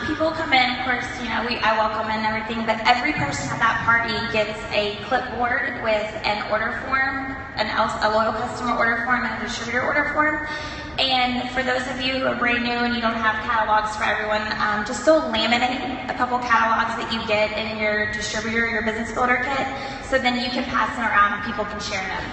people come in, of course, I welcome and everything, but every person at that party gets a clipboard with an order form, a loyal customer order form, and a distributor order form. And for those of you who are brand new and you don't have catalogs for everyone, just go laminate a couple catalogs that you get in your distributor, your business builder kit, so then you can pass them around and people can share them.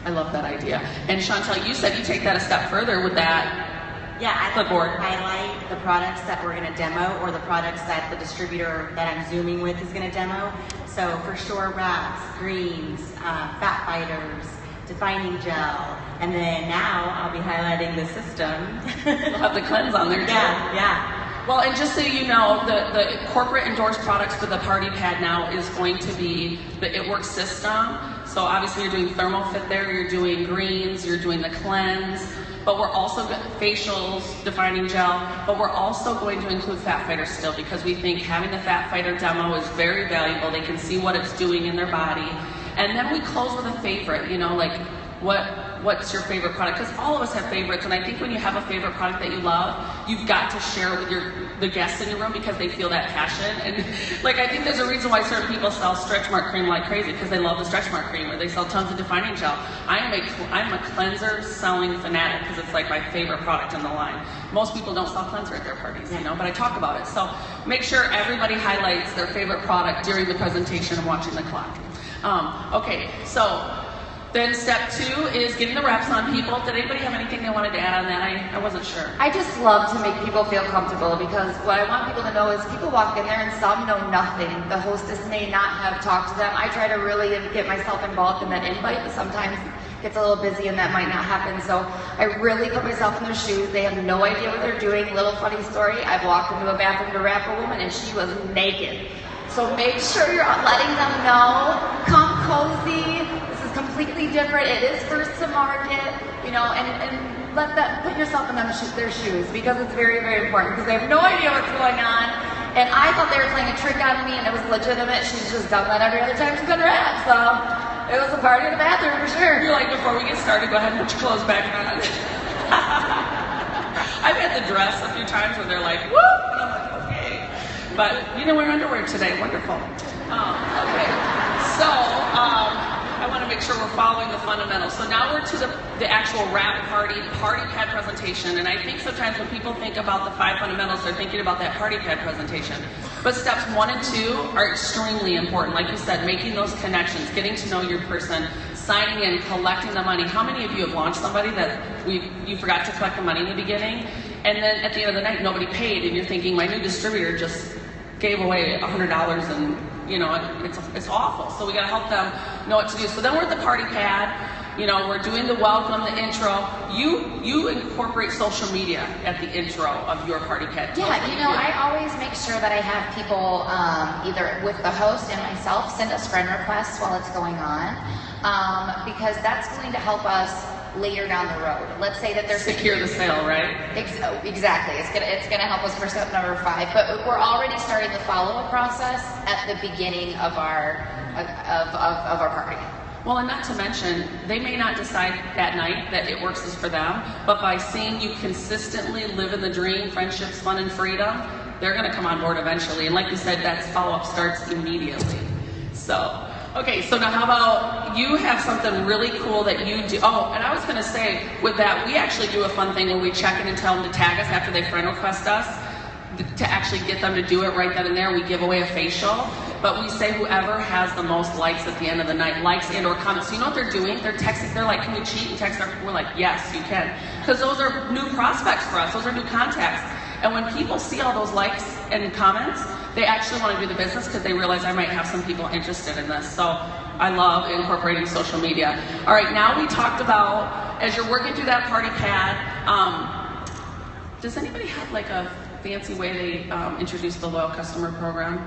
I love that idea. And Chantel, you said you take that a step further with that. Yeah, I clipboard. highlight the products that we're going to demo or the products that the distributor that I'm Zooming with is going to demo. So for sure, wraps, greens, fat fighters, defining gel, and then now I'll be highlighting the system. You'll have the cleanse on there too. Yeah. Well, and just so you know, the corporate endorsed products for the party pad now is going to be the It Works system. So obviously you're doing thermal fit there, you're doing greens, you're doing the cleanse. But we're also facials, defining gel, but we're also going to include Fat Fighter still because we think having the Fat Fighter demo is very valuable. They can see what it's doing in their body. And then we close with a favorite, what's your favorite product? Because all of us have favorites, and I think when you have a favorite product that you love, you've got to share it with the guests in your room because they feel that passion. And I think there's a reason why certain people sell stretch mark cream like crazy because they love the stretch mark cream, or they sell tons of defining gel. I'm a cleanser selling fanatic because it's my favorite product in the line. Most people don't sell cleanser at their parties, but I talk about it. So make sure everybody highlights their favorite product during the presentation and watching the clock. Okay, so then step 2 is getting the reps on people. Did anybody have anything they wanted to add on that? I wasn't sure. I just love to make people feel comfortable because what I want people to know is people walk in there and some know nothing. The hostess may not have talked to them. I try to really get myself involved in that invite, but sometimes it gets a little busy and that might not happen. So I really put myself in their shoes. They have no idea what they're doing. Little funny story, I've walked into a bathroom to wrap a woman and she was naked. So make sure you're letting them know, come cozy. Completely different. It is first to market, and let that put yourself in their shoes because it's very, very important because they have no idea what's going on. And I thought they were playing a trick on me and it was legitimate. She's just done that every other time she's been wrapped. So it was a party in the bathroom for sure. You're before we get started, go ahead and put your clothes back on. I've had the dress a few times where they're like, whoop, and I'm like, okay. But you didn't wear underwear today. Wonderful. Okay. So, I want to make sure we're following the fundamentals. So now we're to the actual wrap party pad presentation. And I think sometimes when people think about the 5 fundamentals, they're thinking about that party pad presentation. But steps 1 and 2 are extremely important. Like you said, making those connections, getting to know your person, signing in, collecting the money. How many of you have launched somebody that you forgot to collect the money in the beginning? And then at the end of the night, nobody paid. And you're thinking, my new distributor just gave away $100 and it's awful. So we got to help them know what to do. So then we're at the party pad. We're doing the welcome, the intro. You incorporate social media at the intro of your party pad. Yeah, I always make sure that I have people either with the host and myself send us friend requests while it's going on because that's going to help us later down the road. Let's say that there's secure the sale, right? Exactly. It's gonna help us for step number 5. But we're already starting the follow-up process at the beginning of our party. Well, and not to mention, they may not decide that night that It Works is for them, but by seeing you consistently live in the dream, friendships, fun, and freedom, they're gonna come on board eventually. And like you said, that follow-up starts immediately. So. Okay, so now how about you have something really cool that you do. Oh, and I was going to say, with that, we actually do a fun thing where we check in and tell them to tag us after they friend request us to actually get them to do it right then and there. We give away a facial, but we say whoever has the most likes at the end of the night, likes and or comments. So you know what they're doing? They're texting, they're like, can we cheat and text our, we're like, yes, you can. Because those are new prospects for us. Those are new contacts. And when people see all those likes and comments, they actually want to do the business because they realize I might have some people interested in this. So I love incorporating social media. All right, now we talked about, as you're working through that party pad, does anybody have a fancy way they introduce the loyal customer program?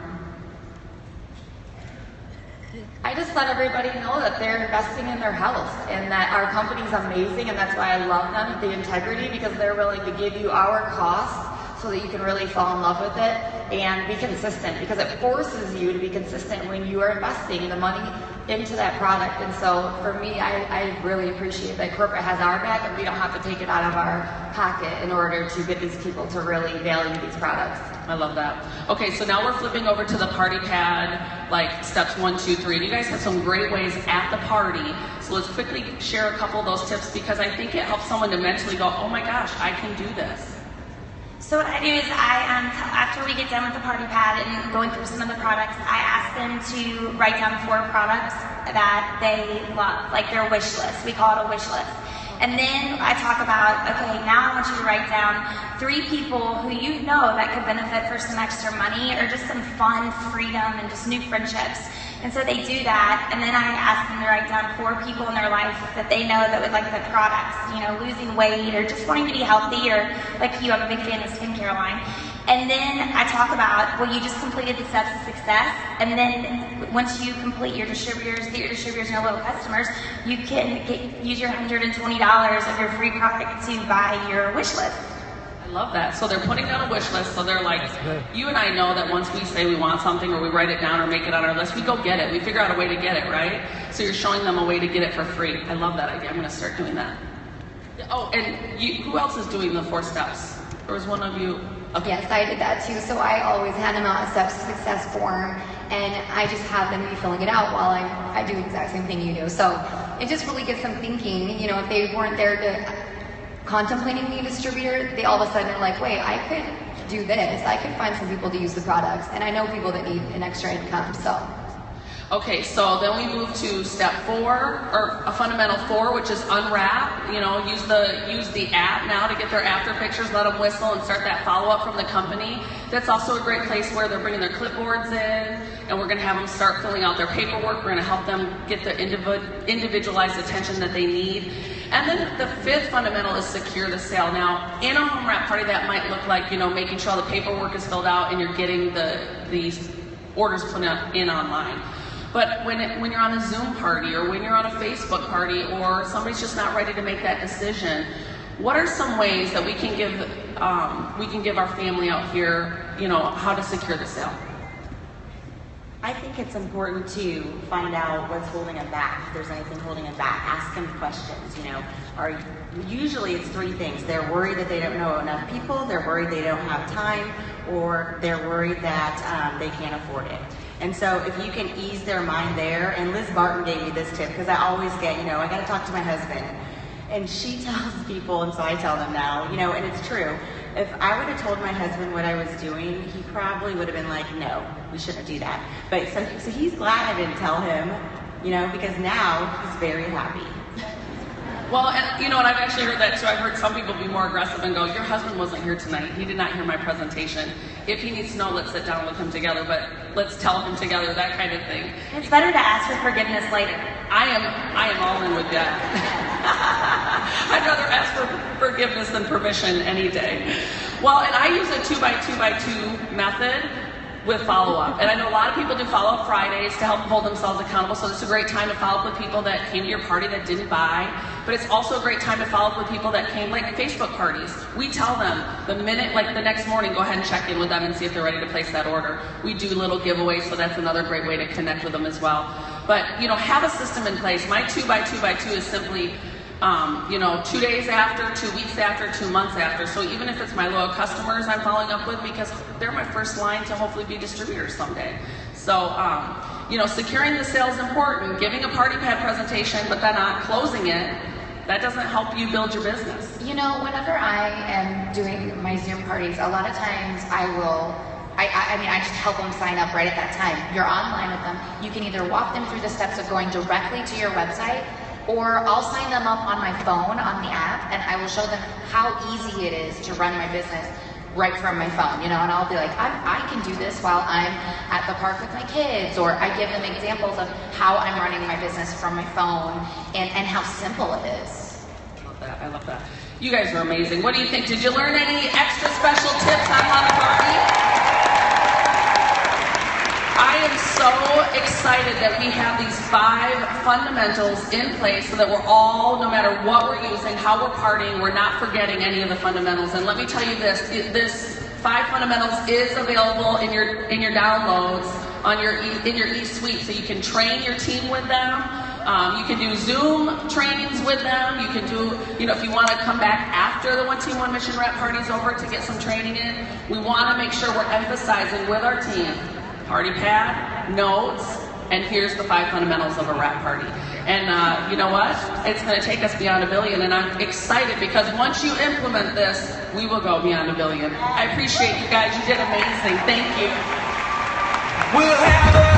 I just let everybody know that they're investing in their health and that our company's amazing, and that's why I love them, the integrity, because they're willing to give you our costs so that you can really fall in love with it and be consistent, because it forces you to be consistent when you are investing the money into that product. And so for me, I really appreciate that corporate has our back and we don't have to take it out of our pocket in order to get these people to really value these products. I love that. Okay, so now we're flipping over to the party pad, like steps 1, 2, 3. And you guys have some great ways at the party. So let's quickly share a couple of those tips, because I think it helps someone to mentally go, oh my gosh, I can do this. So what I do is after we get done with the party pad and going through some of the products, I ask them to write down 4 products that they love, like their wish list. We call it a wish list. And then I talk about, okay, now I want you to write down 3 people who you know that could benefit for some extra money or just some fun, freedom, and just new friendships. And so they do that, and then I ask them to write down 4 people in their life that they know that would like the products, you know, losing weight or just wanting to be healthy, or like you, I'm a big fan of skincare line. And then I talk about, well, you just completed the steps of success, and then once you complete your distributors, get your distributors and your little customers, you can use your $120 of your free product to buy your wish list. Love that. So they're putting down a wish list. So they're like, you and I know that once we say we want something, or we write it down or make it on our list, we go get it. We figure out a way to get it, right? So you're showing them a way to get it for free. I love that idea. I'm going to start doing that. Oh, and who else is doing the 4 steps? There was one of you. Okay. Yes, I did that too. So I always hand them out a steps to success form, and I just have them be filling it out while I do the exact same thing you do. So it just really gets them thinking. You know, if they weren't there to contemplating being a distributor, they all of a sudden are like, wait, I could do this. I could find some people to use the products, and I know people that need an extra income. So okay, so then we move to step 4, or a fundamental 4, which is unwrap. You know, use the app now to get their after pictures, let them whistle, and start that follow-up from the company. That's also a great place where they're bringing their clipboards in, and we're going to have them start filling out their paperwork. We're going to help them get the individualized attention that they need. And then the 5th fundamental is secure the sale. Now, in a home wrap party, that might look like, you know, making sure all the paperwork is filled out and you're getting these orders put in online. But when you're on a Zoom party, or when you're on a Facebook party, or somebody's just not ready to make that decision, what are some ways that we can give our family out here, you know, how to secure the sale? I think it's important to find out what's holding them back. If there's anything holding them back, ask them questions. You know, usually it's 3 things. They're worried that they don't know enough people, they're worried they don't have time, or they're worried that they can't afford it. And so if you can ease their mind there, and Liz Barton gave me this tip, because I always get, you know, I got to talk to my husband, and she tells people, and so I tell them now, you know, and it's true. If I would have told my husband what I was doing, he probably would have been like, no, we shouldn't do that. But so he's glad I didn't tell him, you know, because now he's very happy. Well, and you know, and I've actually heard that too. I've heard some people be more aggressive and go, your husband wasn't here tonight. He did not hear my presentation. If he needs to know, let's sit down with him together, but let's tell him together, that kind of thing. It's better to ask for forgiveness later. I am all in with that. I'd rather ask for forgiveness than permission any day. Well, and I use a 2x2x2 method with follow-up. And I know a lot of people do follow-up Fridays to help hold themselves accountable, so this is a great time to follow up with people that came to your party that didn't buy. But it's also a great time to follow up with people that came, like Facebook parties. We tell them the minute, like the next morning, go ahead and check in with them and see if they're ready to place that order. We do little giveaways, so that's another great way to connect with them as well. But, you know, have a system in place. My 2x2x2 is simply, you know, 2 days after, 2 weeks after, 2 months after. So even if it's my loyal customers I'm following up with, because they're my first line to hopefully be distributors someday. So, you know, securing the sale is important. Giving a party pad presentation, but then not closing it, that doesn't help you build your business. You know, whenever I am doing my Zoom parties, a lot of times I just help them sign up right at that time. You're online with them. You can either walk them through the steps of going directly to your website, or I'll sign them up on my phone on the app, and I will show them how easy it is to run my business right from my phone, you know, and I'll be like, I can do this while I'm at the park with my kids, or I give them examples of how I'm running my business from my phone and how simple it is. I love that. You guys are amazing. What do you think? Did you learn any extra special tips on how to party? I am so excited that we have these 5 fundamentals in place so that we're all, no matter what we're using, how we're partying, we're not forgetting any of the fundamentals. And let me tell you this 5 Fundamentals is available in your downloads on in your e-suite, so you can train your team with them. You can do Zoom trainings with them. You can do, if you want to come back after the One Team One Mission Rep Party's over to get some training in. We want to make sure we're emphasizing with our team party pad, notes, and here's the 5 fundamentals of a rap party. And you know what? It's going to take us beyond $1 billion, and I'm excited because once you implement this, we will go beyond $1 billion. I appreciate you guys. You did amazing. Thank you. We'll have a